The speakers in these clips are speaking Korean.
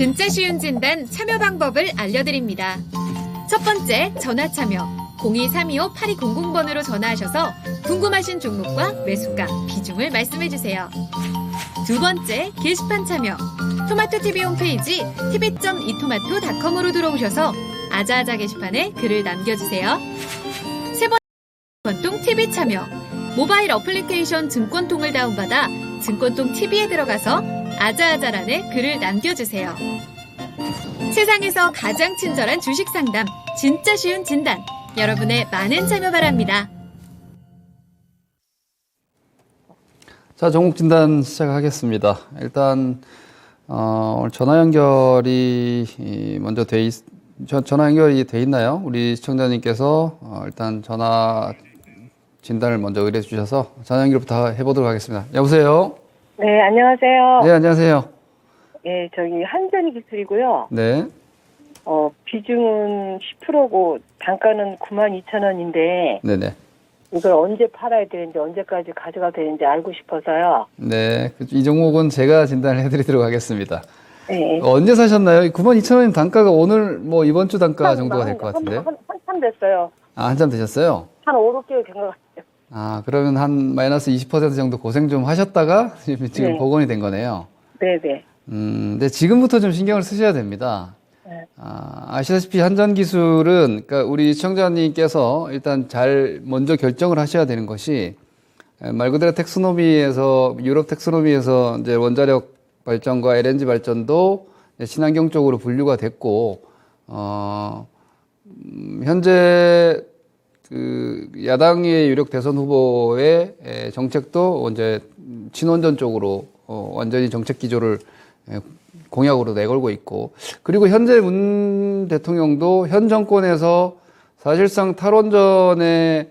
진짜 쉬운 진단 참여 방법을 알려드립니다. 첫 번째, 전화 참여. 02-325-8200번으로 전화하셔서 궁금하신 종목과 매수가, 비중을 말씀해주세요. 두 번째, 게시판 참여. 토마토TV 홈페이지 tv.itomato.com으로 들어오셔서 아자아자 게시판에 글을 남겨주세요. 세 번째, 증권통 TV 참여. 모바일 어플리케이션 증권통을 다운받아 증권통 TV에 들어가서 아자아자란에 글을 남겨주세요. 세상에서 가장 친절한 주식 상담, 진짜 쉬운 진단. 여러분의 많은 참여 바랍니다. 자, 종목 진단 시작하겠습니다. 일단 오늘 전화 연결이 먼저 전화 연결이 돼 있나요? 우리 시청자님께서 일단 전화 진단을 먼저 의뢰해 주셔서 전화 연결부터 해보도록 하겠습니다. 여보세요? 네, 안녕하세요. 네, 안녕하세요. 예, 저기 한전기술이고요. 네. 비중은 10%고 단가는 92,000원인데 네네. 이걸 언제 팔아야 되는지 언제까지 가져가야 되는지 알고 싶어서요. 네. 이 종목은 제가 진단을 해드리도록 하겠습니다. 네. 언제 사셨나요? 92,000원 단가가 오늘 뭐 이번 주 단가 정도가 될 것 같은데요? 한참 됐어요. 아, 한참 되셨어요? 한 5, 6개월 된 것 같아요. 아, 그러면 한 마이너스 20% 정도 고생 좀 하셨다가 지금 네. 복원이 된 거네요. 네네. 근데 지금부터 좀 신경을 쓰셔야 됩니다. 네. 아시다시피 한전기술은, 그러니까 우리 시청자님께서 일단 먼저 결정을 하셔야 되는 것이, 말 그대로 유럽 텍소노미에서 이제 원자력 발전과 LNG 발전도 친환경 쪽으로 분류가 됐고, 현재 야당의 유력 대선 후보의 정책도 이제 친원전 쪽으로 완전히 정책 기조를 공약으로 내걸고 있고, 그리고 현재 문 대통령도 현 정권에서 사실상 탈원전의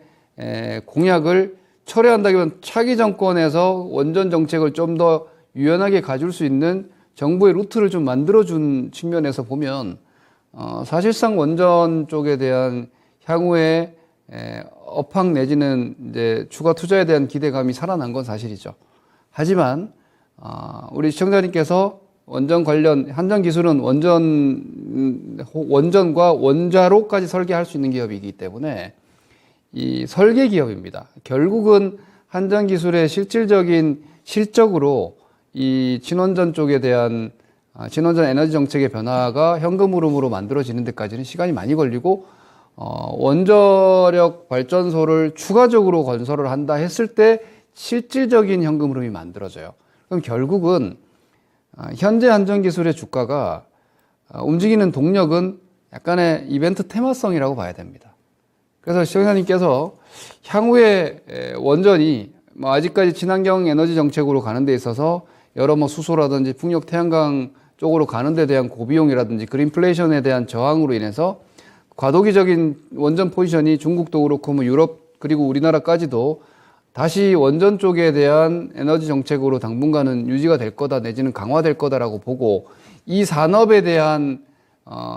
공약을 철회한다기보다는 차기 정권에서 원전 정책을 좀 더 유연하게 가줄 수 있는 정부의 루트를 좀 만들어준 측면에서 보면 사실상 원전 쪽에 대한 향후에 업황 내지는 이제 추가 투자에 대한 기대감이 살아난 건 사실이죠. 하지만 우리 시청자님께서 원전 관련 한전기술은 원전과 원자로까지 설계할 수 있는 기업이기 때문에 이 설계 기업입니다. 결국은 한전기술의 실질적인 실적으로 이 친원전 쪽에 대한 친원전 에너지 정책의 변화가 현금 흐름으로 만들어지는 데까지는 시간이 많이 걸리고 원자력 발전소를 추가적으로 건설을 한다 했을 때 실질적인 현금 흐름이 만들어져요. 그럼 결국은 현재 한전기술의 주가가 움직이는 동력은 약간의 이벤트 테마성이라고 봐야 됩니다. 그래서 시청자님께서 향후에 원전이 아직까지 친환경 에너지 정책으로 가는 데 있어서 여러 수소라든지 풍력 태양광 쪽으로 가는 데 대한 고비용이라든지 그린플레이션에 대한 저항으로 인해서 과도기적인 원전 포지션이 중국도 그렇고 유럽 그리고 우리나라까지도 다시 원전 쪽에 대한 에너지 정책으로 당분간은 유지가 될 거다 내지는 강화될 거다라고 보고 이 산업에 대한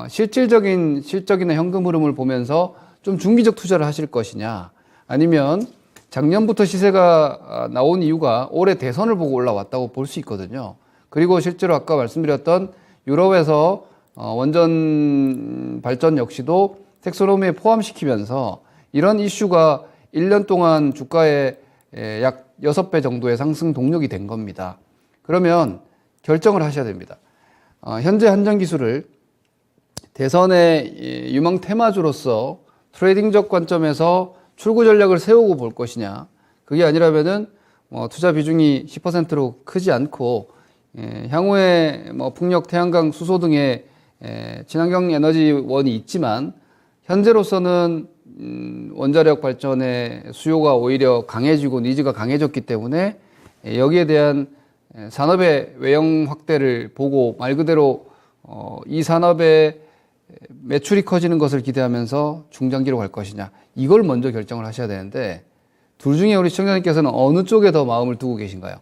실질적인 실적이나 현금 흐름을 보면서 좀 중기적 투자를 하실 것이냐, 아니면 작년부터 시세가 나온 이유가 올해 대선을 보고 올라왔다고 볼 수 있거든요. 그리고 실제로 아까 말씀드렸던 유럽에서 원전 발전 역시도 텍소노미에 포함시키면서 이런 이슈가 1년 동안 주가에 약 6배 정도의 상승 동력이 된 겁니다. 그러면 결정을 하셔야 됩니다. 현재 한전기술을 대선의 유망 테마주로서 트레이딩적 관점에서 출구 전략을 세우고 볼 것이냐, 그게 아니라면은 투자 비중이 10%로 크지 않고 향후에 풍력, 태양광, 수소 등의 친환경 에너지원이 있지만 현재로서는 원자력 발전의 수요가 오히려 강해지고 니즈가 강해졌기 때문에 여기에 대한 산업의 외형 확대를 보고 말 그대로 이 산업의 매출이 커지는 것을 기대하면서 중장기로 갈 것이냐, 이걸 먼저 결정을 하셔야 되는데, 둘 중에 우리 시청자님께서는 어느 쪽에 더 마음을 두고 계신가요?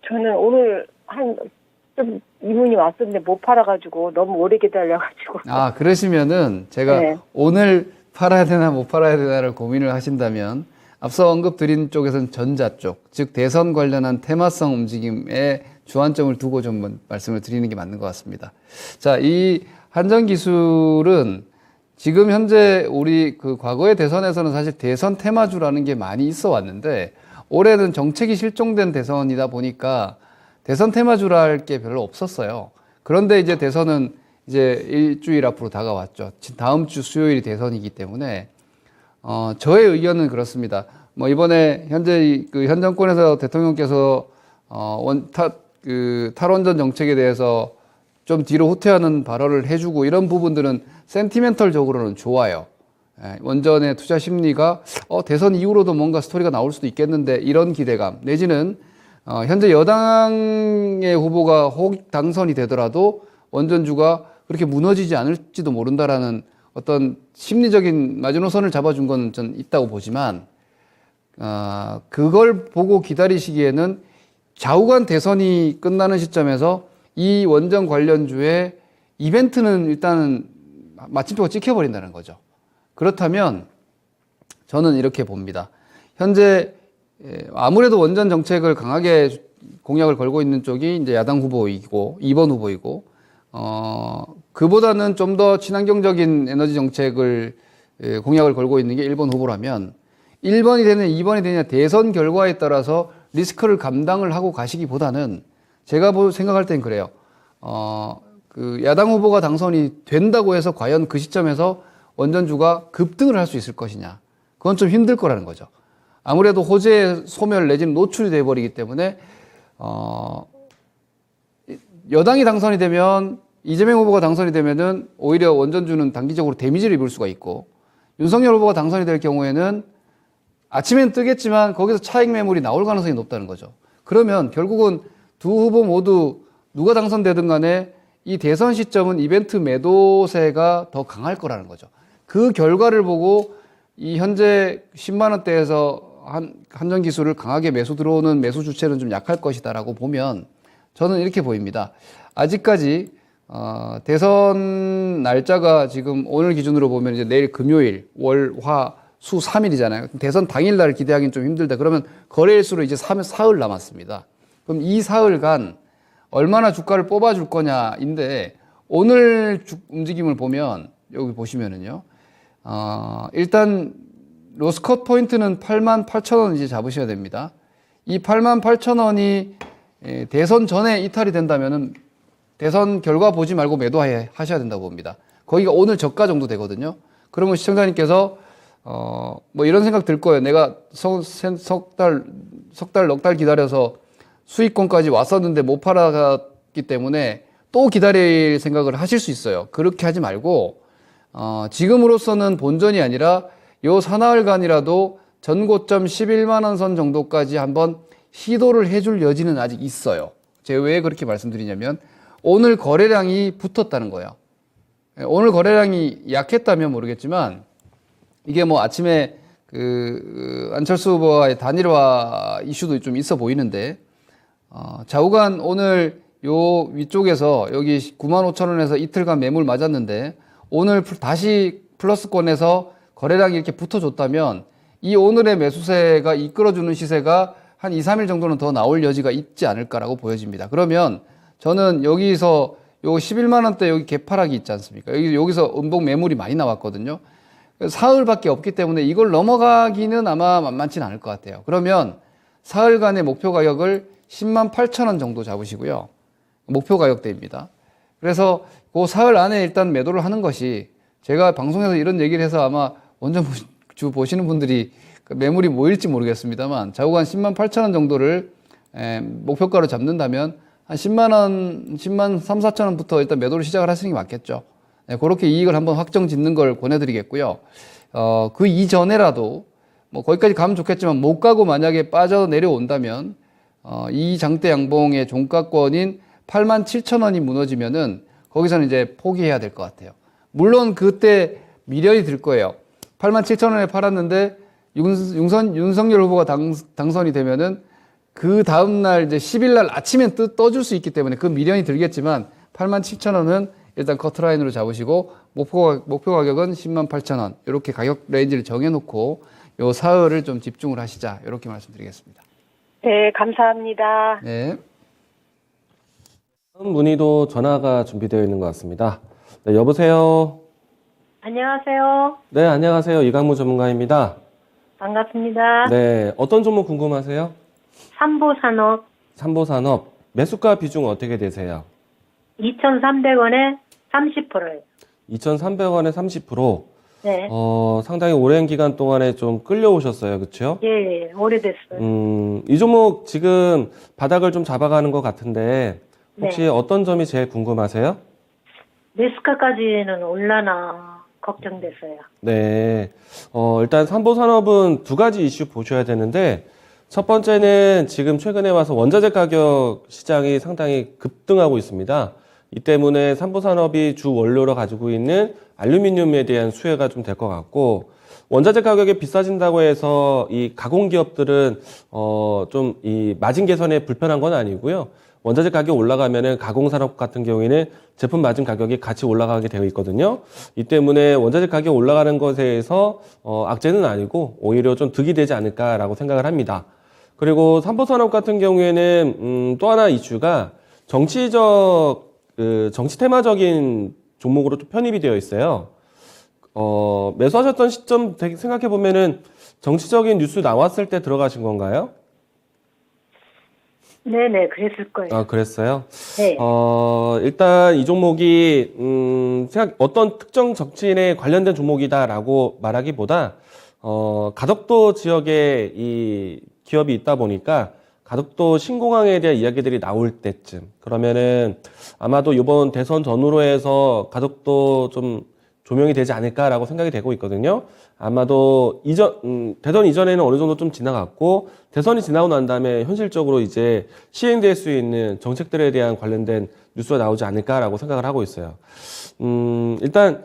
저는 오늘 좀 이문이 왔었는데 못 팔아가지고 너무 오래 기다려가지고. 그러시면은 제가 네. 오늘 팔아야 되나 못 팔아야 되나를 고민을 하신다면 앞서 언급드린 쪽에서는 전자 쪽, 즉 대선 관련한 테마성 움직임에 주안점을 두고 좀 말씀을 드리는 게 맞는 것 같습니다. 자, 이 한전기술은 지금 현재 우리 그 과거의 대선에서는 사실 대선 테마주라는 게 많이 있어 왔는데 올해는 정책이 실종된 대선이다 보니까 대선 테마주라 할 게 별로 없었어요. 그런데 이제 대선은 이제 일주일 앞으로 다가왔죠. 다음 주 수요일이 대선이기 때문에 저의 의견은 그렇습니다. 뭐 이번에 현재 현 정권에서 대통령께서 탈원전 정책에 대해서 좀 뒤로 후퇴하는 발언을 해주고 이런 부분들은 센티멘털적으로는 좋아요. 원전의 투자 심리가 대선 이후로도 뭔가 스토리가 나올 수도 있겠는데 이런 기대감 내지는 현재 여당의 후보가 혹 당선이 되더라도 원전주가 그렇게 무너지지 않을지도 모른다라는 어떤 심리적인 마지노선을 잡아준 건 전 있다고 보지만 그걸 보고 기다리시기에는 좌우간 대선이 끝나는 시점에서 이 원전 관련주의 이벤트는 일단은 마침표가 찍혀버린다는 거죠. 그렇다면 저는 이렇게 봅니다. 현재 아무래도 원전 정책을 강하게 공약을 걸고 있는 쪽이 이제 야당 후보이고 2번 후보이고 그보다는 좀 더 친환경적인 에너지 정책을 공약을 걸고 있는 게 1번 후보라면 1번이 되느냐 2번이 되느냐 대선 결과에 따라서 리스크를 감당을 하고 가시기보다는 제가 생각할 땐 그래요. 그 야당 후보가 당선이 된다고 해서 과연 그 시점에서 원전주가 급등을 할 수 있을 것이냐. 그건 좀 힘들 거라는 거죠. 아무래도 호재의 소멸 내지는 노출이 돼버리기 때문에 여당이 당선이 되면 이재명 후보가 당선이 되면은 오히려 원전주는 단기적으로 데미지를 입을 수가 있고 윤석열 후보가 당선이 될 경우에는 아침엔 뜨겠지만 거기서 차익 매물이 나올 가능성이 높다는 거죠. 그러면 결국은 두 후보 모두 누가 당선되든 간에 이 대선 시점은 이벤트 매도세가 더 강할 거라는 거죠. 그 결과를 보고 이 현재 10만 원대에서 한전기술을 강하게 매수 들어오는 매수 주체는 좀 약할 것이다라고 보면 저는 이렇게 보입니다. 아직까지 대선 날짜가 지금 오늘 기준으로 보면 이제 내일 금요일, 월, 화, 수 3일이잖아요. 대선 당일날 기대하기는 좀 힘들다. 그러면 거래일수로 이제 사흘 남았습니다. 그럼 이 사흘간 얼마나 주가를 뽑아줄 거냐인데 오늘 움직임을 보면 여기 보시면은요. 일단 로스컷 포인트는 88,000원 이제 잡으셔야 됩니다. 이 88,000원이 대선 전에 이탈이 된다면은 대선 결과 보지 말고 매도하셔야 된다고 봅니다. 거기가 오늘 저가 정도 되거든요. 그러면 시청자님께서 뭐 이런 생각 들 거예요. 내가 석 달, 넉 달 기다려서 수익권까지 왔었는데 못 팔았기 때문에 또 기다릴 생각을 하실 수 있어요. 그렇게 하지 말고 지금으로서는 본전이 아니라 요 사나흘간이라도 전고점 11만 원 선 정도까지 한번 시도를 해줄 여지는 아직 있어요. 제가 왜 그렇게 말씀드리냐면 오늘 거래량이 붙었다는 거예요. 오늘 거래량이 약했다면 모르겠지만 이게 뭐 아침에 안철수 후보와의 단일화 이슈도 좀 있어 보이는데 좌우간 오늘 요 위쪽에서 여기 95,000원에서 이틀간 매물 맞았는데 오늘 다시 플러스권에서 거래량이 이렇게 붙어줬다면 이 오늘의 매수세가 이끌어주는 시세가 한 2, 3일 정도는 더 나올 여지가 있지 않을까라고 보여집니다. 그러면 저는 여기서 요 11만 원대 여기 개파락이 있지 않습니까? 여기서 음봉 매물이 많이 나왔거든요. 사흘밖에 없기 때문에 이걸 넘어가기는 아마 만만치는 않을 것 같아요. 그러면 사흘간의 목표 가격을 108,000원 정도 잡으시고요. 목표 가격대입니다. 그래서 그 사흘 안에 일단 매도를 하는 것이 제가 방송에서 이런 얘기를 해서 아마 원전주 보시는 분들이 매물이 모일지 모르겠습니다만 좌우간 108,000원 정도를 목표가로 잡는다면 한 10만 원, 10만 3, 4천 원부터 일단 매도를 시작을 하시는 게 맞겠죠. 그렇게 이익을 한번 확정 짓는 걸 권해드리겠고요. 그 이전에라도 뭐 거기까지 가면 좋겠지만 못 가고 만약에 빠져 내려온다면 이 장대 양봉의 종가권인 87,000원이 무너지면은 거기서는 이제 포기해야 될 것 같아요. 물론 그때 미련이 들 거예요. 87,000원에 팔았는데 윤석열 후보가 당선이 되면은 그 다음날 이제 10일날 아침엔 떠줄 수 있기 때문에 그 미련이 들겠지만 87,000원은 일단 커트라인으로 잡으시고 목표 가격은 108,000원 이렇게 가격 레인지를 정해놓고 요 사흘을 좀 집중을 하시자 이렇게 말씀드리겠습니다. 네, 감사합니다. 네. 다음 문의도 전화가 준비되어 있는 것 같습니다. 네, 여보세요. 안녕하세요. 네, 안녕하세요. 이강무 전문가입니다. 반갑습니다. 네, 어떤 종목 궁금하세요? 삼보산업 삼보산업 매수가 비중 어떻게 되세요? 2,300원에 30%예요. 2,300원에 30%. 네. 상당히 오랜 기간 동안에 좀 끌려오셨어요. 그렇죠? 예, 오래됐어요. 이 종목 지금 바닥을 좀 잡아가는 것 같은데 혹시 네. 어떤 점이 제일 궁금하세요? 매수가까지는 올라나 걱정됐어요. 네. 일단 삼보산업은 두 가지 이슈 보셔야 되는데, 첫 번째는 지금 최근에 와서 원자재 가격 시장이 상당히 급등하고 있습니다. 이 때문에 삼보산업이 주 원료로 가지고 있는 알루미늄에 대한 수혜가 좀 될 것 같고, 원자재 가격이 비싸진다고 해서 이 가공기업들은, 좀 이 마진 개선에 불편한 건 아니고요. 원자재 가격이 올라가면은 가공산업 같은 경우에는 제품 마진 가격이 같이 올라가게 되어 있거든요. 이 때문에 원자재 가격이 올라가는 것에 대해서 악재는 아니고 오히려 좀 득이 되지 않을까라고 생각을 합니다. 그리고 삼보산업 같은 경우에는 또 하나 이슈가 정치 테마적인 종목으로 좀 편입이 되어 있어요. 매수하셨던 시점 생각해 보면은 정치적인 뉴스 나왔을 때 들어가신 건가요? 네네, 그랬을 거예요. 아, 그랬어요? 네. 일단 이 종목이, 어떤 특정 정치인에 관련된 종목이다라고 말하기보다, 가덕도 지역에 이 기업이 있다 보니까, 가덕도 신공항에 대한 이야기들이 나올 때쯤, 그러면은 아마도 이번 대선 전후로 해서 가덕도 좀 조명이 되지 않을까라고 생각이 되고 있거든요. 아마도 대선 이전에는 어느 정도 좀 지나갔고, 대선이 지나고 난 다음에 현실적으로 이제 시행될 수 있는 정책들에 대한 관련된 뉴스가 나오지 않을까라고 생각을 하고 있어요. 일단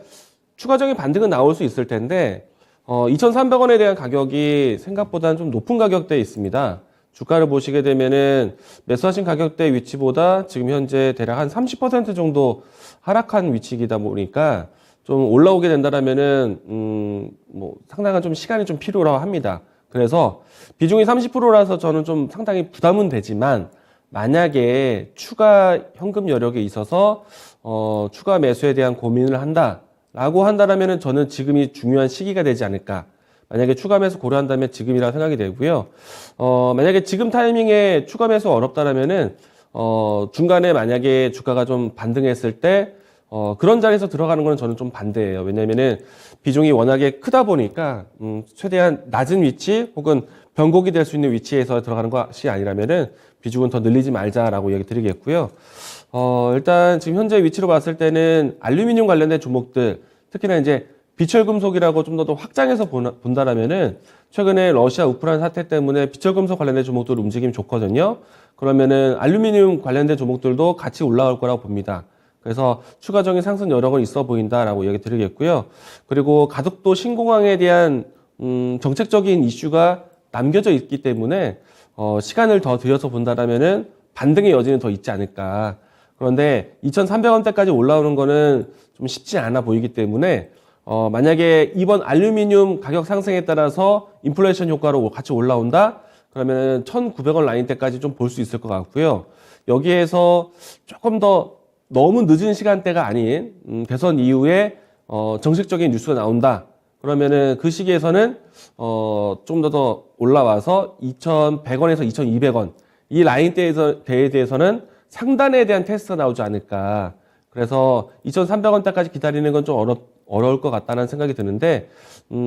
추가적인 반등은 나올 수 있을 텐데, 2,300원에 대한 가격이 생각보다는 좀 높은 가격대에 있습니다. 주가를 보시게 되면은 매수하신 가격대 위치보다 지금 현재 대략 한 30% 정도 하락한 위치이다 보니까 좀 올라오게 된다라면은 상당한 좀 시간이 좀 필요로 합니다. 그래서 비중이 30%라서 저는 좀 상당히 부담은 되지만 만약에 추가 현금 여력에 있어서 추가 매수에 대한 고민을 한다라고 한다라면은 저는 지금이 중요한 시기가 되지 않을까. 만약에 추가 매수 고려한다면 지금이라 생각이 되고요. 만약에 지금 타이밍에 추가 매수 어렵다라면은 중간에 만약에 주가가 좀 반등했을 때 그런 자리에서 들어가는 거는 저는 좀 반대예요. 왜냐면은 비중이 워낙에 크다 보니까 최대한 낮은 위치 혹은 변곡이 될 수 있는 위치에서 들어가는 것이 아니라면은 비중은 더 늘리지 말자라고 얘기 드리겠고요. 일단 지금 현재 위치로 봤을 때는 알루미늄 관련된 종목들, 특히나 이제 비철금속이라고 좀 더 확장해서 본다라면은 최근에 러시아 우크라이나 사태 때문에 비철금속 관련된 종목들 움직임이 좋거든요. 그러면은 알루미늄 관련된 종목들도 같이 올라올 거라고 봅니다. 그래서 추가적인 상승 여력은 있어 보인다라고 얘기 드리겠고요. 그리고 가덕도 신공항에 대한 정책적인 이슈가 남겨져 있기 때문에 시간을 더 들여서 본다라면은 반등의 여지는 더 있지 않을까. 그런데 2,300원대까지 올라오는 거는 좀 쉽지 않아 보이기 때문에 만약에 이번 알루미늄 가격 상승에 따라서 인플레이션 효과로 같이 올라온다? 그러면 1,900원 라인대까지 좀 볼 수 있을 것 같고요. 여기에서 조금 더 너무 늦은 시간대가 아닌 대선 이후에 정식적인 뉴스가 나온다. 그러면은 그 시기에서는 좀 더 올라와서 2,100원에서 2,200원 이 라인대에 대해서는 상단에 대한 테스트가 나오지 않을까. 그래서 2,300원대까지 기다리는 건 좀 어려울 것 같다는 생각이 드는데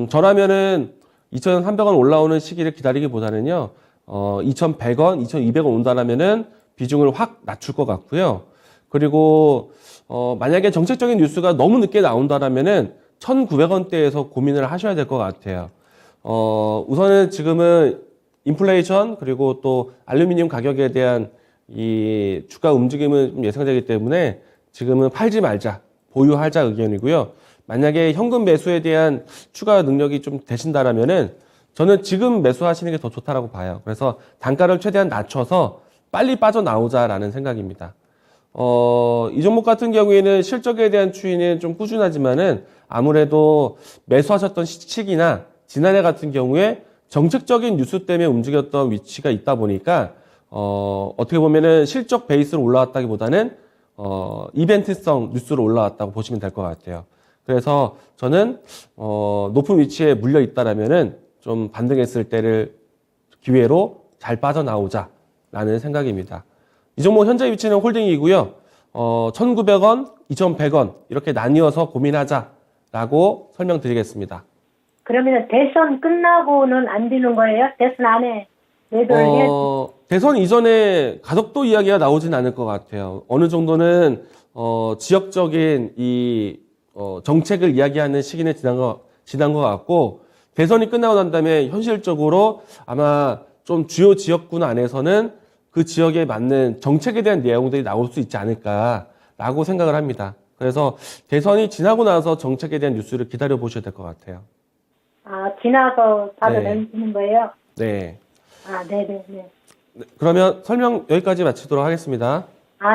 저라면은 2,300원 올라오는 시기를 기다리기보다는요 2,100원, 2,200원 온다라면은 비중을 확 낮출 것 같고요. 그리고 만약에 정책적인 뉴스가 너무 늦게 나온다라면은 1,900원대에서 고민을 하셔야 될 것 같아요. 우선은 지금은 인플레이션 그리고 또 알루미늄 가격에 대한 이 주가 움직임은 좀 예상되기 때문에 지금은 팔지 말자, 보유하자 의견이고요. 만약에 현금 매수에 대한 추가 능력이 좀 되신다라면은 저는 지금 매수하시는 게 더 좋다라고 봐요. 그래서 단가를 최대한 낮춰서 빨리 빠져나오자라는 생각입니다. 이 종목 같은 경우에는 실적에 대한 추이는 좀 꾸준하지만은 아무래도 매수하셨던 시기나 지난해 같은 경우에 정책적인 뉴스 때문에 움직였던 위치가 있다 보니까 어떻게 보면은 실적 베이스로 올라왔다기보다는 이벤트성 뉴스로 올라왔다고 보시면 될 것 같아요. 그래서 저는 높은 위치에 물려 있다라면은 좀 반등했을 때를 기회로 잘 빠져나오자라는 생각입니다. 이 종목 현재 위치는 홀딩이고요. 1,900원, 2,100원 이렇게 나뉘어서 고민하자라고 설명드리겠습니다. 그러면 대선 끝나고는 안 되는 거예요? 대선 안에 매도를 해야 대선 이전에 가덕도 이야기가 나오진 않을 것 같아요. 어느 정도는 지역적인 이 정책을 이야기하는 시기는 지난 것 같고, 대선이 끝나고 난 다음에 현실적으로 아마 좀 주요 지역군 안에서는 그 지역에 맞는 정책에 대한 내용들이 나올 수 있지 않을까라고 생각을 합니다. 그래서 대선이 지나고 나서 정책에 대한 뉴스를 기다려 보셔야 될 것 같아요. 지나서 봐도 네. 되는 거예요? 네. 네네네. 네, 그러면 설명 여기까지 마치도록 하겠습니다.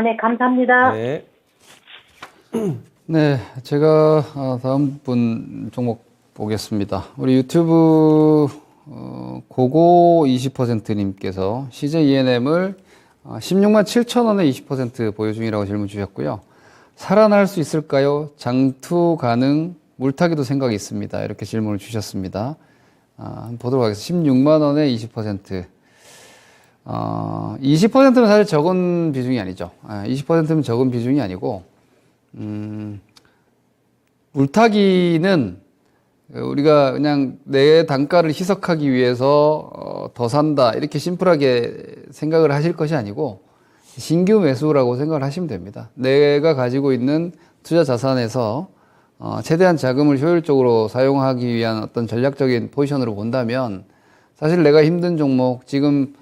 네, 감사합니다. 네. 네, 제가 다음 분 종목 보겠습니다. 우리 유튜브 고고 20%님께서 CJ ENM을 16만 7천 원에 20% 보유 중이라고 질문 주셨고요. 살아날 수 있을까요? 장투 가능, 물타기도 생각이 있습니다. 이렇게 질문을 주셨습니다. 한번 보도록 하겠습니다. 16만 원에 20%. 20%는 사실 적은 비중이 아니죠. 20%는 적은 비중이 아니고, 물타기는 우리가 그냥 내 단가를 희석하기 위해서 더 산다 이렇게 심플하게 생각을 하실 것이 아니고 신규 매수라고 생각을 하시면 됩니다. 내가 가지고 있는 투자 자산에서 최대한 자금을 효율적으로 사용하기 위한 어떤 전략적인 포지션으로 본다면 사실 내가 힘든 종목, 지금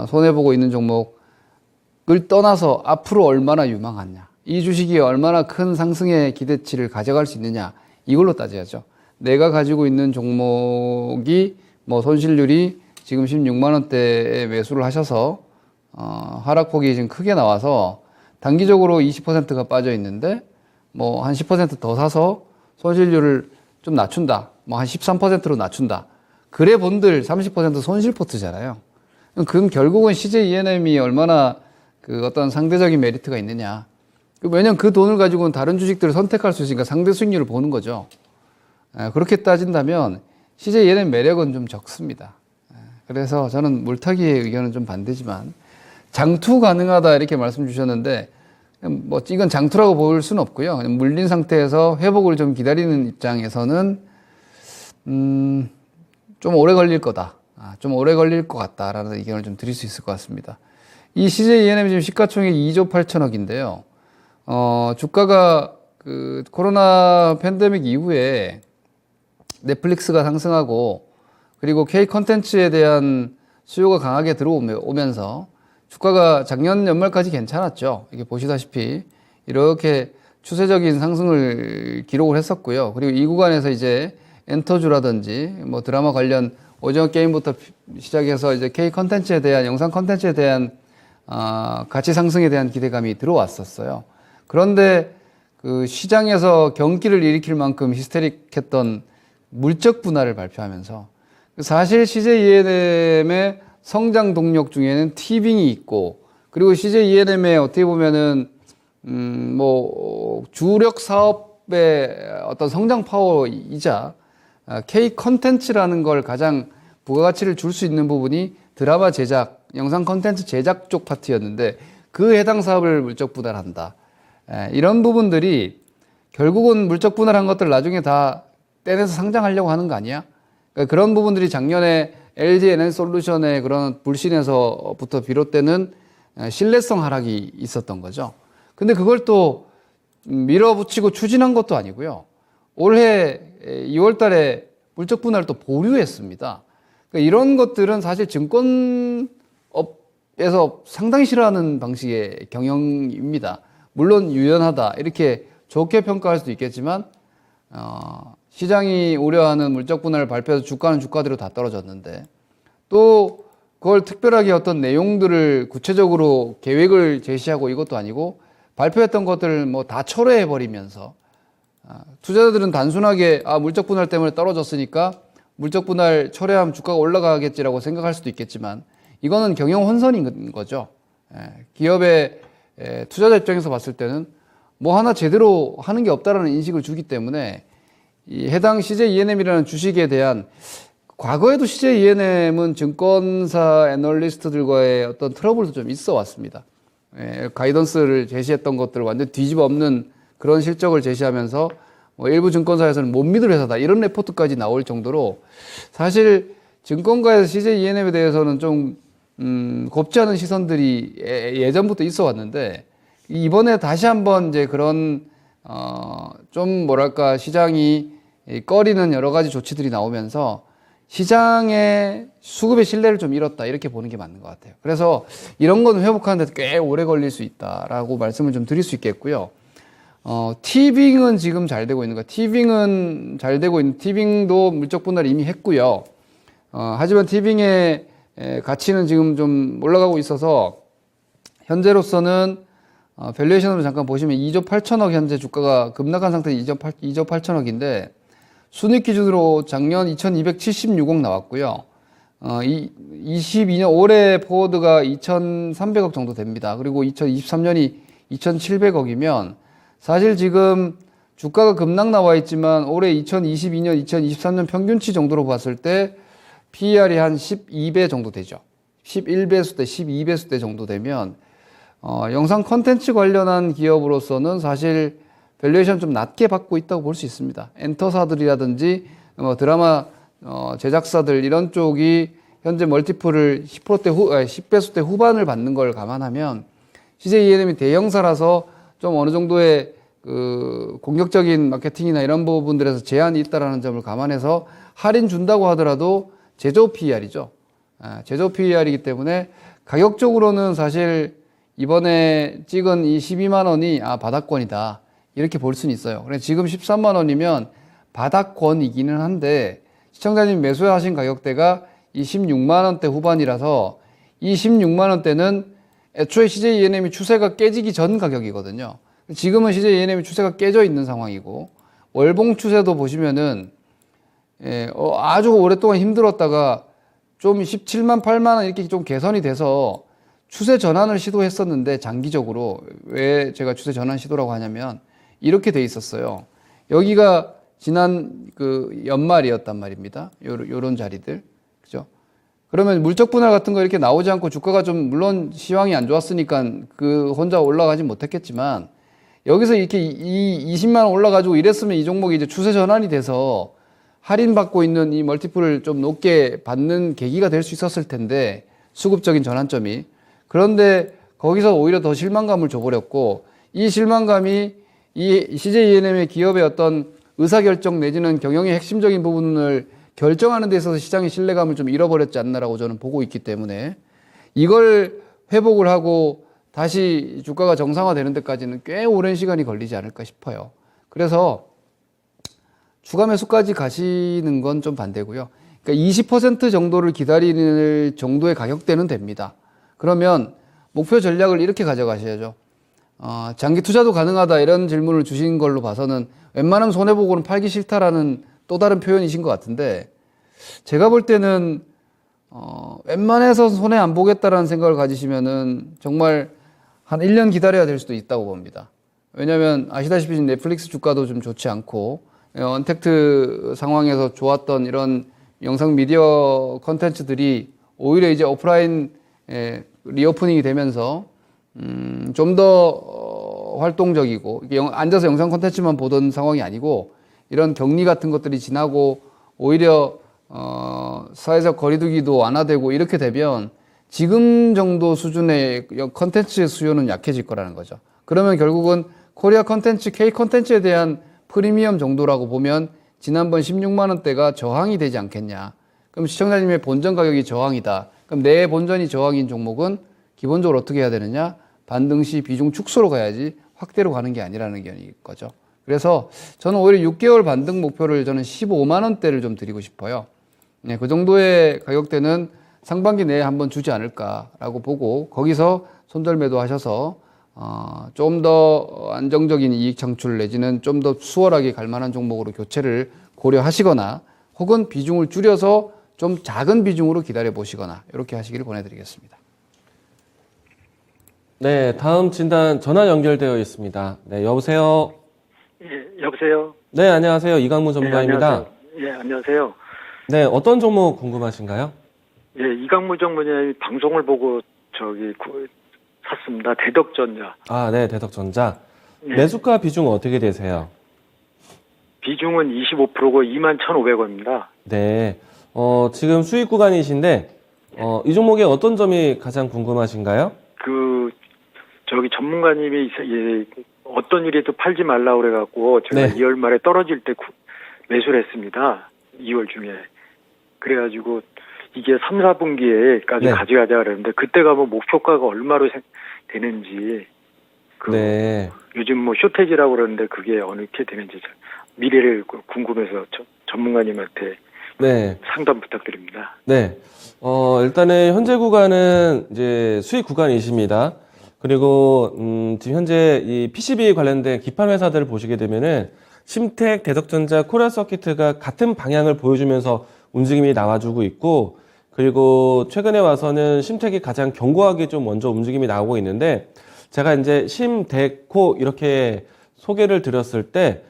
손해보고 있는 종목을 떠나서 앞으로 얼마나 유망하냐, 이 주식이 얼마나 큰 상승의 기대치를 가져갈 수 있느냐, 이걸로 따져야죠. 내가 가지고 있는 종목이 뭐 손실률이 지금 16만 원대에 매수를 하셔서 하락폭이 지금 크게 나와서 단기적으로 20%가 빠져 있는데 뭐 한 10% 더 사서 손실률을 좀 낮춘다, 뭐 한 13%로 낮춘다, 그래 본들 30% 손실 포트잖아요. 그럼 결국은 CJ ENM이 얼마나 그 어떤 상대적인 메리트가 있느냐, 왜냐면 그 돈을 가지고는 다른 주식들을 선택할 수 있으니까 상대 수익률을 보는 거죠. 그렇게 따진다면 CJ ENM 매력은 좀 적습니다. 그래서 저는 물타기의 의견은 좀 반대지만 장투 가능하다 이렇게 말씀 주셨는데 뭐 이건 장투라고 볼 수는 없고요. 그냥 물린 상태에서 회복을 좀 기다리는 입장에서는 좀 오래 걸릴 거다. 좀 오래 걸릴 것 같다라는 의견을 좀 드릴 수 있을 것 같습니다. 이 CJ ENM 지금 시가총액이 2조 8천억인데요. 주가가 그 코로나 팬데믹 이후에 넷플릭스가 상승하고 그리고 K 컨텐츠에 대한 수요가 강하게 들어오면서 주가가 작년 연말까지 괜찮았죠. 이게 보시다시피 이렇게 추세적인 상승을 기록을 했었고요. 그리고 이 구간에서 이제 엔터주라든지 뭐 드라마 관련 오징어 게임부터 시작해서 이제 K 컨텐츠에 대한, 영상 컨텐츠에 대한 가치 상승에 대한 기대감이 들어왔었어요. 그런데 그 시장에서 경기를 일으킬 만큼 히스테릭했던 물적 분할을 발표하면서 사실 CJ ENM의 성장 동력 중에는 티빙이 있고, 그리고 CJ ENM의 어떻게 보면은 뭐 주력 사업의 어떤 성장 파워이자 K 컨텐츠라는 걸 가장 부가가치를 줄 수 있는 부분이 드라마 제작, 영상 컨텐츠 제작 쪽 파트였는데 그 해당 사업을 물적 분할한다. 이런 부분들이 결국은 물적 분할한 것들 나중에 다 떼내서 상장하려고 하는 거 아니야? 그러니까 그런 부분들이 작년에 LG NN솔루션의 그런 불신에서부터 비롯되는 신뢰성 하락이 있었던 거죠. 근데 그걸 또 밀어붙이고 추진한 것도 아니고요. 올해 2월 달에 물적 분할을 또 보류했습니다. 그러니까 이런 것들은 사실 증권업에서 상당히 싫어하는 방식의 경영입니다. 물론 유연하다 이렇게 좋게 평가할 수도 있겠지만 시장이 우려하는 물적 분할을 발표해서 주가는 주가대로 다 떨어졌는데 또 그걸 특별하게 어떤 내용들을 구체적으로 계획을 제시하고 이것도 아니고 발표했던 것들을 뭐 다 철회해 버리면서 투자자들은 단순하게 물적 분할 때문에 떨어졌으니까 물적 분할 철회하면 주가가 올라가겠지라고 생각할 수도 있겠지만 이거는 경영 혼선인 거죠. 기업의 투자자 입장에서 봤을 때는 뭐 하나 제대로 하는 게 없다라는 인식을 주기 때문에 이 해당 CJ ENM이라는 주식에 대한 과거에도 CJ ENM은 증권사 애널리스트들과의 어떤 트러블도 좀 있어 왔습니다. 가이던스를 제시했던 것들을 완전 뒤집어 엎는 그런 실적을 제시하면서 뭐 일부 증권사에서는 못 믿을 회사다 이런 레포트까지 나올 정도로 사실 증권가에서 CJ ENM에 대해서는 좀 곱지 않은 시선들이 예전부터 있어 왔는데 이번에 다시 한번 이제 그런 좀 뭐랄까 시장이 꺼리는 여러 가지 조치들이 나오면서 시장의 수급의 신뢰를 좀 잃었다 이렇게 보는 게 맞는 것 같아요. 그래서 이런 건 회복하는 데 꽤 오래 걸릴 수 있다라고 말씀을 좀 드릴 수 있겠고요. 티빙은 지금 잘 되고 있는 거. 티빙은 잘 되고 있는 티빙도 물적 분할을 이미 했고요. 하지만 티빙의 가치는 지금 좀 올라가고 있어서 현재로서는 밸류에이션으로 잠깐 보시면 2조 8천억 현재 주가가 급락한 상태 2조 8천억인데 순익 기준으로 작년 2276억 나왔고요. 22년 올해 포워드가 2300억 정도 됩니다. 그리고 2023년이 2700억이면 사실 지금 주가가 급락 나와 있지만 올해 2022년, 2023년 평균치 정도로 봤을 때 PER이 한 12배 정도 되죠. 11배수대, 12배수대 정도 되면 영상 콘텐츠 관련한 기업으로서는 사실 밸류에이션 좀 낮게 받고 있다고 볼 수 있습니다. 엔터사들이라든지 드라마 제작사들 이런 쪽이 현재 멀티플을 10배수대 후반을 받는 걸 감안하면 CJ ENM이 대형사라서 좀 어느 정도의 그 공격적인 마케팅이나 이런 부분들에서 제한이 있다라는 점을 감안해서 할인 준다고 하더라도 제조 PER이죠. 제조 PER이기 때문에 가격적으로는 사실 이번에 찍은 이 12만 원이 바닥권이다. 이렇게 볼 수는 있어요. 그래서 지금 13만 원이면 바닥권이기는 한데 시청자님 매수하신 가격대가 이 16만 원대 후반이라서 이 16만 원대는 애초에 CJ ENM이 추세가 깨지기 전 가격이거든요. 지금은 CJ ENM이 추세가 깨져 있는 상황이고 월봉 추세도 보시면은 아주 오랫동안 힘들었다가 좀 17만 8만 원 이렇게 좀 개선이 돼서 추세 전환을 시도했었는데 장기적으로 왜 제가 추세 전환 시도라고 하냐면 이렇게 돼 있었어요. 여기가 지난 그 연말이었단 말입니다. 요런 자리들. 그죠? 그러면 물적 분할 같은 거 이렇게 나오지 않고 주가가 좀 물론 시황이 안 좋았으니까 그 혼자 올라가진 못했겠지만 여기서 이렇게 이 20만 원 올라가지고 이랬으면 이 종목이 이제 추세 전환이 돼서 할인받고 있는 이 멀티플을 좀 높게 받는 계기가 될 수 있었을 텐데 수급적인 전환점이. 그런데 거기서 오히려 더 실망감을 줘버렸고 이 실망감이 이 CJ ENM의 기업의 어떤 의사결정 내지는 경영의 핵심적인 부분을 결정하는 데 있어서 시장의 신뢰감을 좀 잃어버렸지 않나라고 저는 보고 있기 때문에 이걸 회복을 하고 다시 주가가 정상화되는 데까지는 꽤 오랜 시간이 걸리지 않을까 싶어요. 그래서 추가 매수까지 가시는 건 좀 반대고요. 그러니까 20% 정도를 기다리는 정도의 가격대는 됩니다. 그러면 목표 전략을 이렇게 가져가셔야죠. 장기 투자도 가능하다 이런 질문을 주신 걸로 봐서는 웬만하면 손해보고는 팔기 싫다라는 또 다른 표현이신 것 같은데 제가 볼 때는 웬만해서 손해 안 보겠다라는 생각을 가지시면은 정말 한 1년 기다려야 될 수도 있다고 봅니다. 왜냐하면 아시다시피 넷플릭스 주가도 좀 좋지 않고 언택트 상황에서 좋았던 이런 영상 미디어 컨텐츠들이 오히려 이제 오프라인 리오프닝이 되면서 좀 더 활동적이고 앉아서 영상 콘텐츠만 보던 상황이 아니고 이런 격리 같은 것들이 지나고 오히려 사회적 거리두기도 완화되고 이렇게 되면 지금 정도 수준의 컨텐츠 수요는 약해질 거라는 거죠. 그러면 결국은 코리아 컨텐츠, K 컨텐츠에 대한 프리미엄 정도라고 보면 지난번 16만 원대가 저항이 되지 않겠냐. 그럼 시청자님의 본전 가격이 저항이다. 그럼 내 본전이 저항인 종목은 기본적으로 어떻게 해야 되느냐? 반등시 비중 축소로 가야지 확대로 가는 게 아니라는 거죠. 그래서 저는 오히려 6개월 반등 목표를 저는 15만 원대를 좀 드리고 싶어요. 네, 그 정도의 가격대는 상반기 내에 한번 주지 않을까라고 보고 거기서 손절매도 하셔서 좀 더 안정적인 이익 창출 내지는 좀 더 수월하게 갈 만한 종목으로 교체를 고려하시거나 혹은 비중을 줄여서 좀 작은 비중으로 기다려 보시거나 이렇게 하시기를 권해드리겠습니다. 네, 다음 진단 전화 연결되어 있습니다. 네, 여보세요. 예, 여보세요. 네, 안녕하세요. 이강문 전문가입니다. 예, 안녕하세요. 네, 어떤 종목 궁금하신가요? 예, 이강무 전문의 방송을 보고 샀습니다. 대덕전자. 아, 네, 대덕전자. 예. 매수가 비중은 어떻게 되세요? 비중은 25%고 21,500원입니다. 네, 지금 수익 구간이신데, 이 종목의 어떤 점이 가장 궁금하신가요? 전문가님이 어떤 일에도 팔지 말라고 그래갖고 제가 네. 2월 말에 떨어질 때 매수를 했습니다. 2월 중에. 그래가지고 이게 3, 4분기에까지 네. 가져가자 그랬는데 그때 가면 목표가가 얼마로 되는지 네. 요즘 뭐 쇼테지라고 그러는데 그게 어떻게 되는지 미래를 궁금해서 전문가님한테 네. 상담 부탁드립니다. 네. 일단은 현재 구간은 이제 수익 구간이십니다. 그리고, 지금 현재 이 PCB 관련된 기판 회사들을 보시게 되면은 심텍, 대덕전자, 코리아서키트가 같은 방향을 보여주면서 움직임이 나와주고 있고, 그리고 최근에 와서는 심텍이 가장 견고하게 좀 먼저 움직임이 나오고 있는데, 제가 이제 심데코 이렇게 소개를 드렸을 때,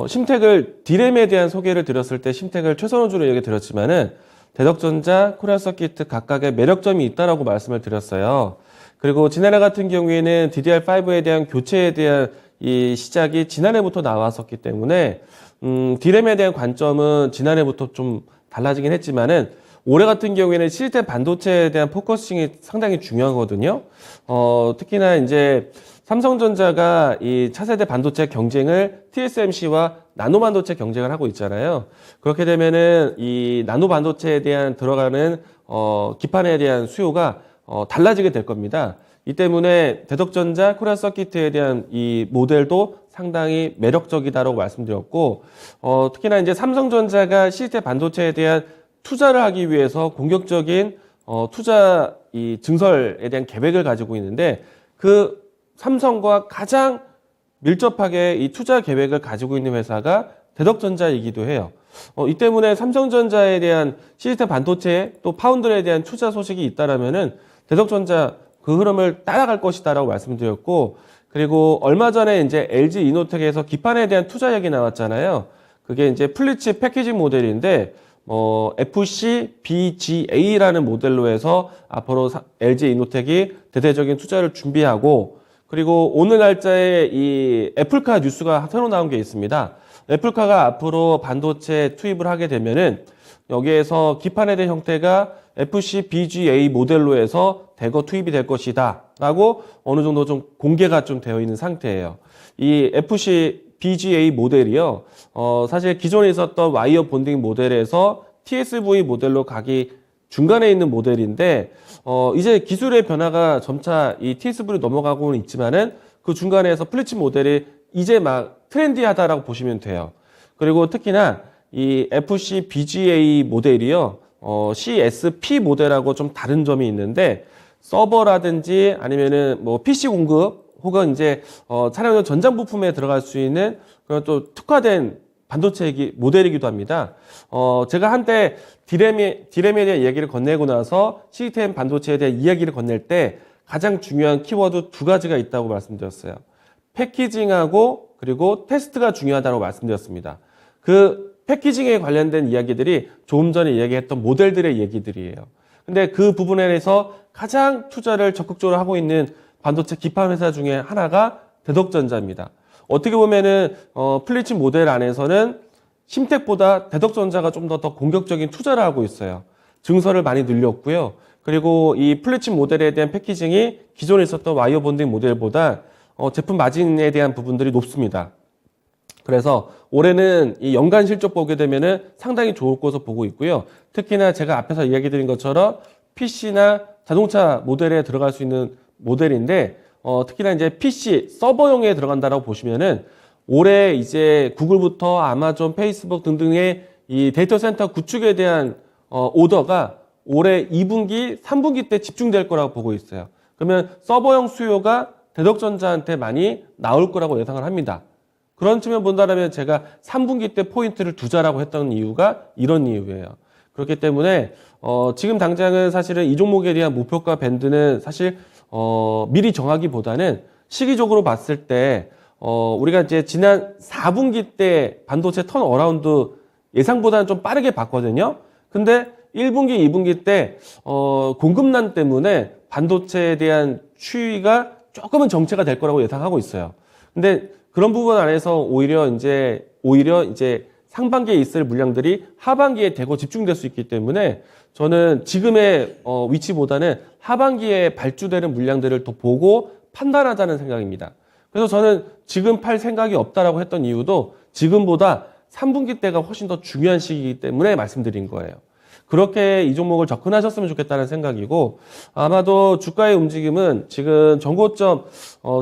심텍을, 디램에 대한 소개를 드렸을 때 심텍을 최선호주로 얘기 드렸지만은, 대덕전자, 코리아서키트 각각의 매력점이 있다라고 말씀을 드렸어요. 그리고 지난해 같은 경우에는 DDR5에 대한 교체에 대한 이 시작이 지난해부터 나왔었기 때문에, 디램에 대한 관점은 지난해부터 좀 달라지긴 했지만은, 올해 같은 경우에는 시스템 반도체에 대한 포커싱이 상당히 중요하거든요. 특히나 이제 삼성전자가 이 차세대 반도체 경쟁을 TSMC와 나노 반도체 경쟁을 하고 있잖아요. 그렇게 되면은 이 나노 반도체에 대한 들어가는 기판에 대한 수요가 달라지게 될 겁니다. 이 때문에 대덕전자, 코리아서키트에 대한 이 모델도 상당히 매력적이다라고 말씀드렸고, 특히나 이제 삼성전자가 시스템 반도체에 대한 투자를 하기 위해서 공격적인 투자 이 증설에 대한 계획을 가지고 있는데, 그 삼성과 가장 밀접하게 이 투자 계획을 가지고 있는 회사가 대덕전자이기도 해요. 이 때문에 삼성전자에 대한 시스템 반도체 또 파운드에 대한 투자 소식이 있다라면은 대덕전자 그 흐름을 따라갈 것이다라고 말씀드렸고, 그리고 얼마 전에 이제 LG 이노텍에서 기판에 대한 투자 얘기 나왔잖아요. 그게 이제 플리츠 패키징 모델인데, FC BGA라는 모델로 해서 앞으로 LG 이노텍이 대대적인 투자를 준비하고, 그리고 오늘 날짜에 이 애플카 뉴스가 새로 나온 게 있습니다. 애플카가 앞으로 반도체 투입을 하게 되면은 여기에서 기판에 대한 형태가 FC BGA 모델로 해서 대거 투입이 될 것이다 라고 어느 정도 좀 공개가 좀 되어 있는 상태예요. 이 FC BGA 모델이요, 사실 기존에 있었던 와이어 본딩 모델에서 TSV 모델로 가기 중간에 있는 모델인데, 이제 기술의 변화가 점차 이 TSV로 넘어가고는 있지만은 그 중간에서 플리츠 모델이 이제 막 트렌디하다라고 보시면 돼요. 그리고 특히나 이 FC BGA 모델이요, CSP 모델하고 좀 다른 점이 있는데, 서버라든지 아니면은 뭐 PC 공급 혹은 이제 차량용 전장 부품에 들어갈 수 있는 그런 또 특화된 반도체 모델이기도 합니다. 제가 한때 디램에 대한 이야기를 건네고 나서 시스템 반도체에 대한 이야기를 건넬 때 가장 중요한 키워드 두 가지가 있다고 말씀드렸어요. 패키징하고 그리고 테스트가 중요하다고 말씀드렸습니다. 그 패키징에 관련된 이야기들이 조금 전에 이야기했던 모델들의 얘기들이에요. 근데 그 부분에 대해서 가장 투자를 적극적으로 하고 있는 반도체 기판 회사 중에 하나가 대덕전자입니다. 어떻게 보면은 플리츠 모델 안에서는 심텍보다 대덕전자가 좀 더 공격적인 투자를 하고 있어요. 증설을 많이 늘렸고요. 그리고 이 플리츠 모델에 대한 패키징이 기존에 있었던 와이어 본딩 모델보다 제품 마진에 대한 부분들이 높습니다. 그래서 올해는 이 연간 실적 보게 되면은 상당히 좋을 것으로 보고 있고요. 특히나 제가 앞에서 이야기 드린 것처럼 PC나 자동차 모델에 들어갈 수 있는 모델인데, 특히나 이제 PC 서버용에 들어간다라고 보시면은 올해 이제 구글부터 아마존, 페이스북 등등의 이 데이터 센터 구축에 대한 오더가 올해 2분기, 3분기 때 집중될 거라고 보고 있어요. 그러면 서버용 수요가 대덕전자한테 많이 나올 거라고 예상을 합니다. 그런 측면 본다면 제가 3분기 때 포인트를 두자라고 했던 이유가 이런 이유예요. 그렇기 때문에 지금 당장은 사실은 이 종목에 대한 목표가 밴드는 사실 미리 정하기보다는 시기적으로 봤을 때 우리가 이제 지난 4분기 때 반도체 턴어라운드 예상보다는 좀 빠르게 봤거든요. 근데 1분기, 2분기 때 공급난 때문에 반도체에 대한 추이가 조금은 정체가 될 거라고 예상하고 있어요. 근데 그런 부분 안에서 오히려 이제 상반기에 있을 물량들이 하반기에 대거 집중될 수 있기 때문에 저는 지금의 위치보다는 하반기에 발주되는 물량들을 더 보고 판단하자는 생각입니다. 그래서 저는 지금 팔 생각이 없다라고 했던 이유도 지금보다 3분기 때가 훨씬 더 중요한 시기이기 때문에 말씀드린 거예요. 그렇게 이 종목을 접근하셨으면 좋겠다는 생각이고, 아마도 주가의 움직임은 지금 전고점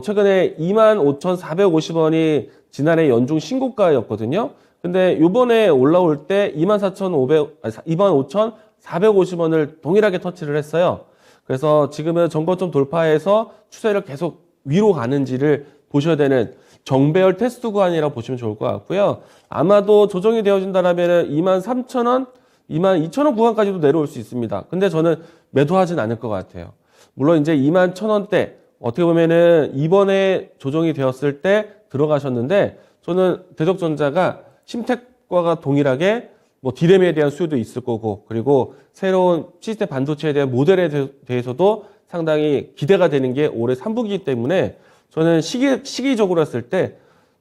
최근에 25,450원이 지난해 연중 신고가였거든요. 근데 요번에 올라올 때 25,450원을 동일하게 터치를 했어요. 그래서 지금은 전고점 돌파해서 추세를 계속 위로 가는지를 보셔야 되는 정배열 테스트 구간이라고 보시면 좋을 것 같고요. 아마도 조정이 되어진다라면 23,000원, 22,000원 구간까지도 내려올 수 있습니다. 근데 저는 매도하진 않을 것 같아요. 물론 이제 21,000원대 어떻게 보면은 이번에 조정이 되었을 때 들어가셨는데 저는 대덕전자가 심텍과가 동일하게 뭐 디램에 대한 수요도 있을 거고 그리고 새로운 시스템 반도체에 대한 모델에 대해서도 상당히 기대가 되는 게 올해 3분기이기 때문에 저는 시기적으로 했을 때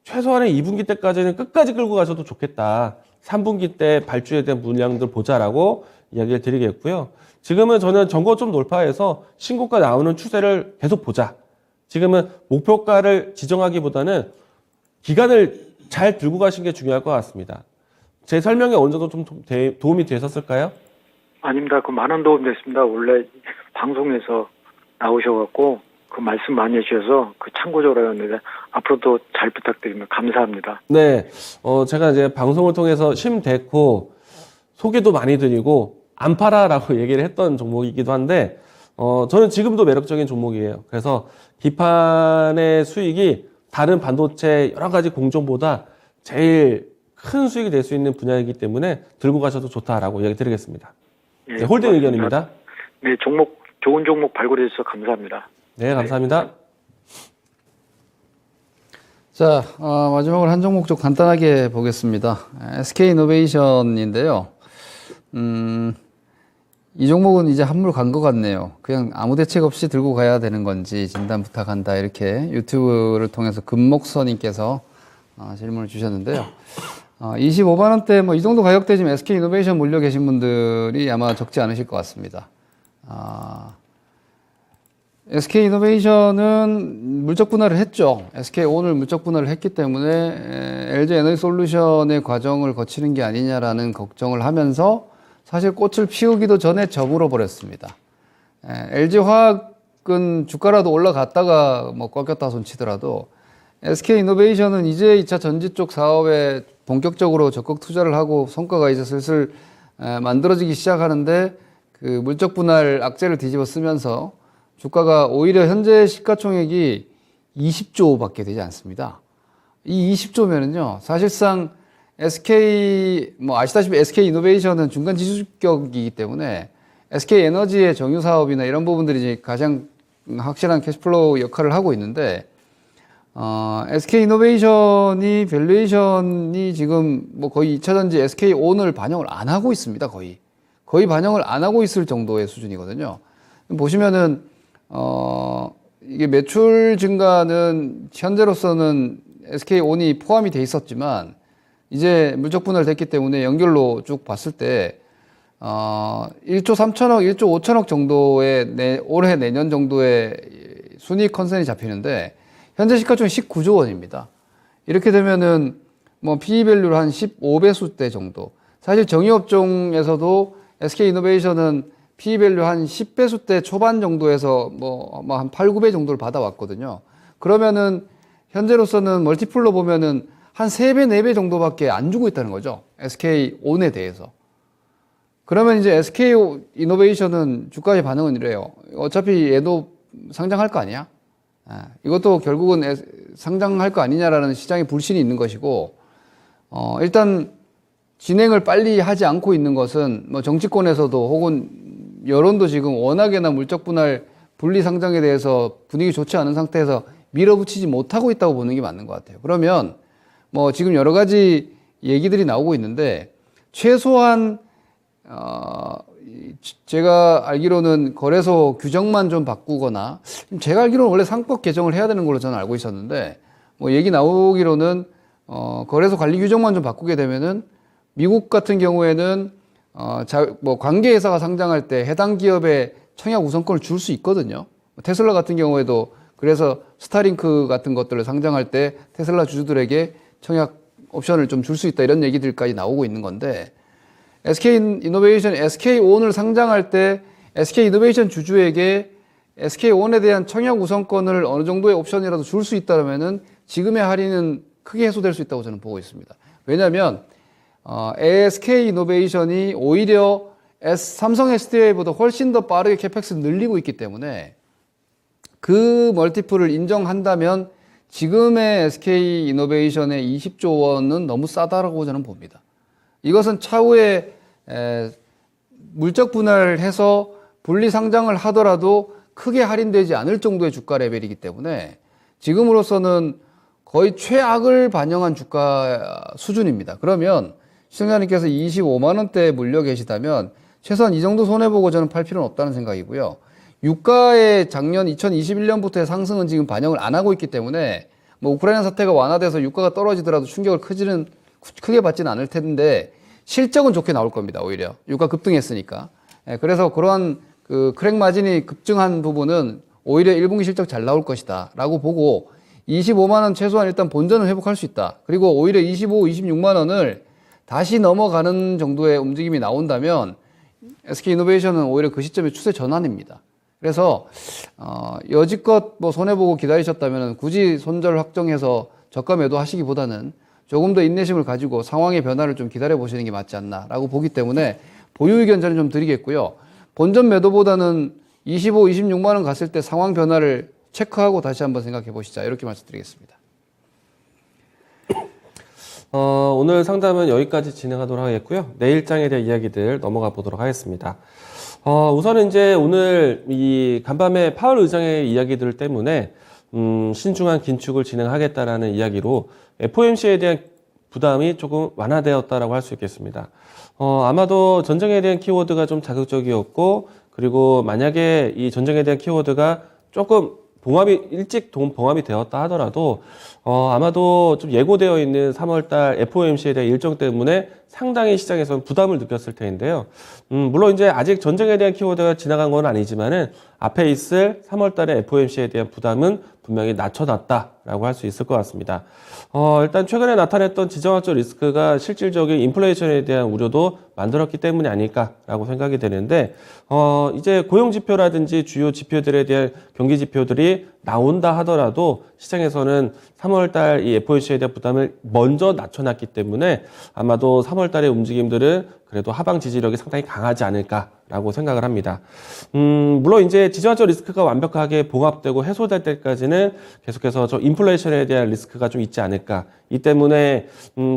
최소한의 2분기 때까지는 끝까지 끌고 가셔도 좋겠다. 3분기 때 발주에 대한 물량들 보자라고 이야기를 드리겠고요. 지금은 저는 전고점 돌파해서 신고가 나오는 추세를 계속 보자. 지금은 목표가를 지정하기보다는 기간을 잘 들고 가신 게 중요할 것 같습니다. 제 설명이 어느 정도 좀 도움이 되셨을까요? 아닙니다. 그 많은 도움 됐습니다. 원래 방송에서 나오셔갖고 그 말씀 많이 해주셔서 그 참고적으로 했는데 앞으로도 잘 부탁드립니다. 감사합니다. 네, 제가 이제 방송을 통해서 심데코 소개도 많이 드리고 안 팔아라고 얘기를 했던 종목이기도 한데 저는 지금도 매력적인 종목이에요. 그래서 기판의 수익이 다른 반도체 여러 가지 공정보다 제일 큰 수익이 될 수 있는 분야이기 때문에 들고 가셔도 좋다라고 이야기 드리겠습니다. 네, 네, 홀딩 고맙습니다. 의견입니다. 네, 좋은 종목 발굴해 주셔서 감사합니다. 네, 감사합니다. 자, 마지막으로 한 종목 좀 간단하게 보겠습니다. SK이노베이션인데요. 이 종목은 이제 한물 간 것 같네요. 그냥 아무 대책 없이 들고 가야 되는 건지 진단 부탁한다 이렇게 유튜브를 통해서 금목서님께서 질문을 주셨는데요. 25만 원대 뭐 이 정도 가격대 지금 SK이노베이션 몰려 계신 분들이 아마 적지 않으실 것 같습니다. SK이노베이션은 물적 분할을 했죠. SK온을 물적 분할을 했기 때문에 LG에너지솔루션의 과정을 거치는 게 아니냐라는 걱정을 하면서 사실 꽃을 피우기도 전에 저물어 버렸습니다. LG화학은 주가라도 올라갔다가 뭐 꺾였다 손치더라도 SK이노베이션은 이제 2차 전지 쪽 사업에 본격적으로 적극 투자를 하고 성과가 이제 슬슬 만들어지기 시작하는데 그 물적 분할 악재를 뒤집어 쓰면서 주가가 오히려 현재 시가총액이 20조 밖에 되지 않습니다. 이 20조면은요, 사실상 아시다시피 SK이노베이션은 중간 지수격이기 때문에 SK에너지의 정유 사업이나 이런 부분들이 이제 가장 확실한 캐시플로우 역할을 하고 있는데, SK이노베이션이 밸류에이션이 지금 뭐 거의 2차전지 SK온을 반영을 안 하고 있습니다. 거의 반영을 안 하고 있을 정도의 수준이거든요. 보시면은 이게 매출 증가는 현재로서는 SK온이 포함이 돼 있었지만 이제 물적 분할됐기 때문에 연결로 쭉 봤을 때 1조 3천억, 1조 5천억 정도의 올해 내년 정도의 순이익 컨센이 잡히는데 현재 시가총액 19조 원입니다. 이렇게 되면은 뭐 PE 밸류를 한 15배수대 정도. 사실 정유업종에서도 SK이노베이션은 PE 밸류 한 10배수대 초반 정도에서 뭐 한 8, 9배 정도를 받아왔거든요. 그러면은 현재로서는 멀티플로 보면은 한 3배, 4배 정도밖에 안 주고 있다는 거죠. SK온에 대해서. 그러면 이제 SK이노베이션은 주가의 반응은 이래요. 어차피 얘도 상장할 거 아니야? 이것도 결국은 상장할 거 아니냐라는 시장의 불신이 있는 것이고, 일단 진행을 빨리 하지 않고 있는 것은 뭐 정치권에서도 혹은 여론도 지금 워낙에나 물적 분할 분리 상장에 대해서 분위기 좋지 않은 상태에서 밀어붙이지 못하고 있다고 보는 게 맞는 것 같아요. 그러면 뭐 지금 여러 가지 얘기들이 나오고 있는데 최소한 제가 알기로는 거래소 규정만 좀 바꾸거나, 제가 알기로는 원래 상법 개정을 해야 되는 걸로 저는 알고 있었는데, 뭐 얘기 나오기로는 거래소 관리 규정만 좀 바꾸게 되면은 미국 같은 경우에는 뭐 관계회사가 상장할 때 해당 기업에 청약 우선권을 줄 수 있거든요. 테슬라 같은 경우에도 그래서 스타링크 같은 것들을 상장할 때 테슬라 주주들에게 청약 옵션을 좀 줄 수 있다, 이런 얘기들까지 나오고 있는 건데, SK이노베이션, SK온을 상장할 때 SK이노베이션 주주에게 SK온에 대한 청약 우선권을 어느 정도의 옵션이라도 줄 수 있다면은 지금의 할인은 크게 해소될 수 있다고 저는 보고 있습니다. 왜냐하면 SK이노베이션이 오히려 삼성 SDI보다 훨씬 더 빠르게 캐펙스를 늘리고 있기 때문에 그 멀티플을 인정한다면 지금의 SK이노베이션의 20조 원은 너무 싸다라고 저는 봅니다. 이것은 차후에 물적 분할을 해서 분리 상장을 하더라도 크게 할인되지 않을 정도의 주가 레벨이기 때문에 지금으로서는 거의 최악을 반영한 주가 수준입니다. 그러면 시청자님께서 25만 원대에 물려 계시다면 최소한 이 정도 손해보고 저는 팔 필요는 없다는 생각이고요. 유가의 작년 2021년부터의 상승은 지금 반영을 안 하고 있기 때문에 뭐 우크라이나 사태가 완화돼서 유가가 떨어지더라도 충격을 크게 받지는 않을 텐데 실적은 좋게 나올 겁니다. 오히려 유가 급등했으니까. 그래서 그러한 그 크랙 마진이 급증한 부분은 오히려 1분기 실적 잘 나올 것이다 라고 보고 25만 원 최소한 일단 본전을 회복할 수 있다. 그리고 오히려 25, 26만 원을 다시 넘어가는 정도의 움직임이 나온다면 SK이노베이션은 오히려 그 시점에 추세 전환입니다. 그래서 여지껏 뭐 손해보고 기다리셨다면 굳이 손절 확정해서 저가 매도하시기보다는 조금 더 인내심을 가지고 상황의 변화를 좀 기다려 보시는 게 맞지 않나라고 보기 때문에 보유 의견 저는 좀 드리겠고요. 본전 매도보다는 25, 26만 원 갔을 때 상황 변화를 체크하고 다시 한번 생각해 보시자, 이렇게 말씀드리겠습니다. 오늘 상담은 여기까지 진행하도록 하겠고요. 내일장에 대한 이야기들 넘어가 보도록 하겠습니다. 우선은 이제 오늘 이 간밤에 파월 의장의 이야기들 때문에 신중한 긴축을 진행하겠다라는 이야기로 FOMC에 대한 부담이 조금 완화되었다라고 할 수 있겠습니다. 아마도 전쟁에 대한 키워드가 좀 자극적이었고, 그리고 만약에 이 전쟁에 대한 키워드가 조금 일찍 봉합이 되었다 하더라도 아마도 좀 예고되어 있는 3월달 FOMC에 대한 일정 때문에 상당히 시장에서는 부담을 느꼈을 텐데요. 물론 이제 아직 전쟁에 대한 키워드가 지나간 건 아니지만은 앞에 있을 3월달에 FOMC에 대한 부담은 분명히 낮춰놨다라고 할 수 있을 것 같습니다. 일단 최근에 나타냈던 지정학적 리스크가 실질적인 인플레이션에 대한 우려도 만들었기 때문이 아닐까라고 생각이 되는데, 이제 고용 지표라든지 주요 지표들에 대한 경기 지표들이 나온다 하더라도 시장에서는 3월달 이 FOMC에 대한 부담을 먼저 낮춰놨기 때문에 아마도 3월달의 움직임들은 그래도 하방 지지력이 상당히 강하지 않을까라고 생각을 합니다. 물론 이제 지정학적 리스크가 완벽하게 봉합되고 해소될 때까지는 계속해서 저 인플레이션에 대한 리스크가 좀 있지 않을까. 이 때문에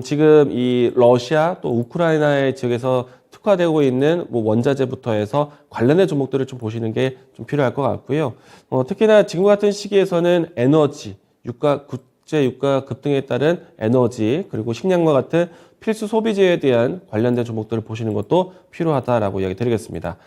지금 이 러시아 또 우크라이나의 지역에서 특화되고 있는 뭐 원자재부터 해서 관련된 종목들을 좀 보시는 게 좀 필요할 것 같고요. 특히나 지금 같은 시기에서는 에너지, 국제 유가 급등에 따른 에너지, 그리고 식량과 같은 필수 소비재에 대한 관련된 종목들을 보시는 것도 필요하다라고 이야기 드리겠습니다.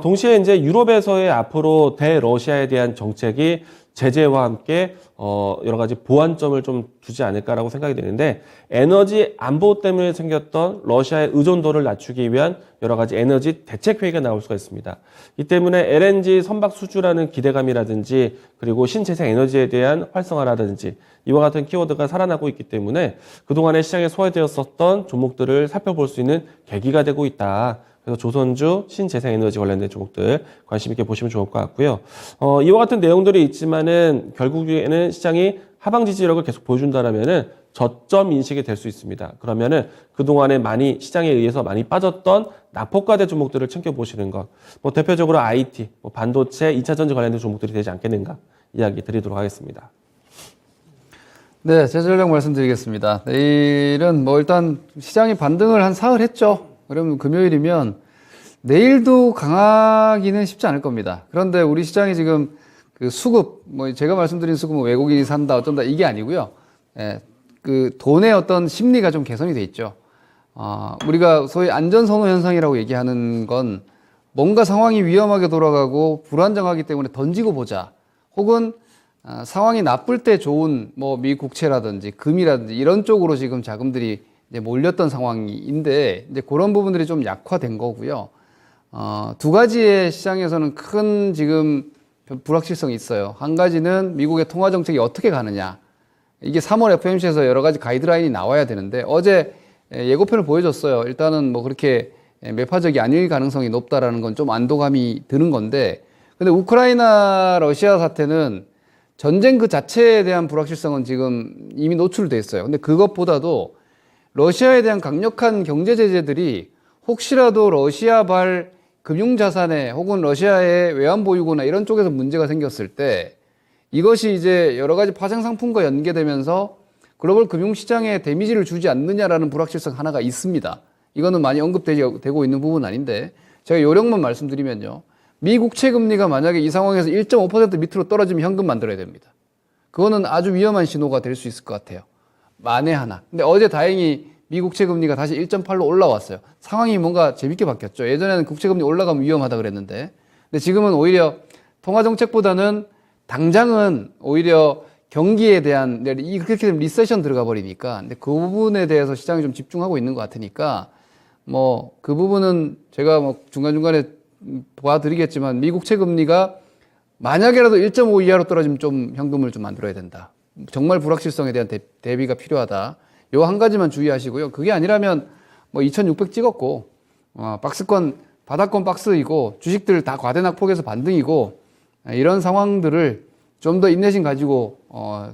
동시에 이제 유럽에서의 앞으로 대러시아에 대한 정책이 제재와 함께 여러 가지 보완점을 좀 두지 않을까라고 생각이 되는데, 에너지 안보 때문에 생겼던 러시아의 의존도를 낮추기 위한 여러 가지 에너지 대책 회의가 나올 수가 있습니다. 이 때문에 LNG 선박 수주라는 기대감이라든지, 그리고 신재생 에너지에 대한 활성화라든지 이와 같은 키워드가 살아나고 있기 때문에 그동안에 시장에 소외되었었던 종목들을 살펴볼 수 있는 계기가 되고 있다. 그래서 조선주, 신재생에너지 관련된 종목들 관심 있게 보시면 좋을 것 같고요. 이와 같은 내용들이 있지만은 결국에는 시장이 하방 지지력을 계속 보여준다라면은 저점 인식이 될 수 있습니다. 그러면은 그동안에 시장에 의해서 많이 빠졌던 낙폭과대 종목들을 챙겨보시는 것. 뭐 대표적으로 IT, 반도체, 2차 전지 관련된 종목들이 되지 않겠는가 이야기 드리도록 하겠습니다. 네, 제 전략 말씀드리겠습니다. 내일은 뭐 일단 시장이 반등을 한 사흘 했죠. 그러면 금요일이면 내일도 강하기는 쉽지 않을 겁니다. 그런데 우리 시장이 지금 그 수급, 뭐 제가 말씀드린 수급은 외국인이 산다 어쩐다 이게 아니고요. 예, 그 돈의 어떤 심리가 좀 개선이 돼 있죠. 우리가 소위 안전선호 현상이라고 얘기하는 건 뭔가 상황이 위험하게 돌아가고 불안정하기 때문에 던지고 보자. 혹은 상황이 나쁠 때 좋은 뭐 미국채라든지 금이라든지 이런 쪽으로 지금 자금들이 이제 몰렸던 상황인데 이제 그런 부분들이 좀 약화된 거고요. 두 가지의 시장에서는 큰 지금 불확실성이 있어요. 한 가지는 미국의 통화 정책이 어떻게 가느냐. 이게 3월 FOMC에서 여러 가지 가이드라인이 나와야 되는데 어제 예고편을 보여줬어요. 일단은 뭐 그렇게 매파적이 아닐 가능성이 높다라는 건 좀 안도감이 드는 건데, 근데 우크라이나 러시아 사태는 전쟁 그 자체에 대한 불확실성은 지금 이미 노출돼 있어요. 근데 그것보다도 러시아에 대한 강력한 경제 제재들이 혹시라도 러시아발 금융자산에 혹은 러시아의 외환보유고나 이런 쪽에서 문제가 생겼을 때 이것이 이제 여러 가지 파생 상품과 연계되면서 글로벌 금융시장에 데미지를 주지 않느냐라는 불확실성 하나가 있습니다. 이거는 많이 언급되고 있는 부분은 아닌데 제가 요령만 말씀드리면요. 미 국채 금리가 만약에 이 상황에서 1.5% 밑으로 떨어지면 현금 만들어야 됩니다. 그거는 아주 위험한 신호가 될 수 있을 것 같아요. 만에 하나. 근데 어제 다행히 미 국채 금리가 다시 1.8로 올라왔어요. 상황이 뭔가 재밌게 바뀌었죠. 예전에는 국채 금리 올라가면 위험하다 그랬는데, 근데 지금은 오히려 통화 정책보다는 당장은 오히려 경기에 대한 이렇게 되면 리세션 들어가 버리니까, 근데 그 부분에 대해서 시장이 좀 집중하고 있는 것 같으니까 뭐 그 부분은 제가 뭐 중간중간에 봐드리겠지만 미국 채 금리가 만약에라도 1.5 이하로 떨어지면 좀 현금을 좀 만들어야 된다. 정말 불확실성에 대한 대비가 필요하다. 요 한 가지만 주의하시고요. 그게 아니라면 뭐 2,600 찍었고 박스권 바닥권 박스이고 주식들 다 과대낙폭에서 반등이고 이런 상황들을 좀 더 인내심 가지고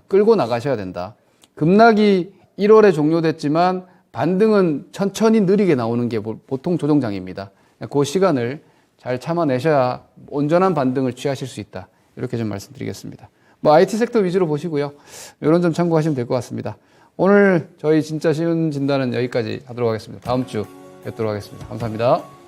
끌고 나가셔야 된다. 급락이 1월에 종료됐지만 반등은 천천히 느리게 나오는 게 보통 조정장입니다. 그 시간을 잘 참아내셔야 온전한 반등을 취하실 수 있다. 이렇게 좀 말씀드리겠습니다. 뭐 IT 섹터 위주로 보시고요. 이런 점 참고하시면 될 것 같습니다. 오늘 저희 진짜 쉬운 진단은 여기까지 하도록 하겠습니다. 다음 주 뵙도록 하겠습니다. 감사합니다.